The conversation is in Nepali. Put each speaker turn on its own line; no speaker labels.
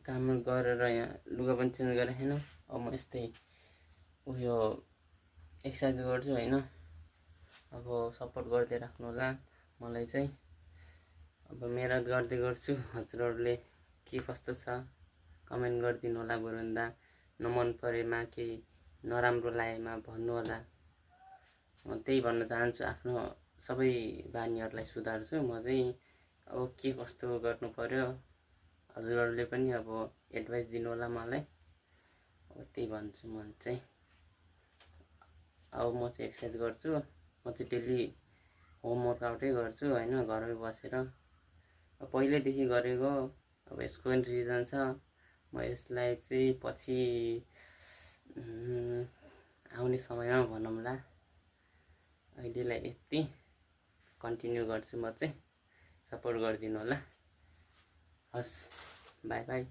काम गरेर यहाँ लुगा पनि चेन्ज गरेर हैन। अब म यस्तै उयो एक्सर्साइज गर्छु हैन। अब सपोर्ट गर्दै राख्नु होला मलाई चाहिँ। अब मेहनत गर्दै गर्छु। हजुरहरूले के कस्तो छ कमेन्ट गरिदिनु होला। बरुन्दा नमन परेमा केही नराम्रो लागेमा भन्नु होला। म त्यही भन्न चाहन्छु, आफ्नो सबै बानीहरूलाई सुधार्छु म चाहिँ। अब के कस्तो गर्नु पर्यो हजुरहरूले पनि अब एडभाइस दिनु होला मलाई। अब त्यही भन्छु म चाहिँ। अब म चाहिँ एक्सर्साइज गर्छु। म चाहिँ डेली होमवर्कआउटै गर्छु हैन, घरमै बसेर। पहिल्यैदेखि गरेको। अब यसको पनि रिजन छ। म यसलाई चाहिँ पछि आउने समयमा भनौँला। अहिलेलाई यति कन्टिन्यू गर्छु म चाहिँ। सपोर्ट गरिदिनु होला। हस्, बाई बाई।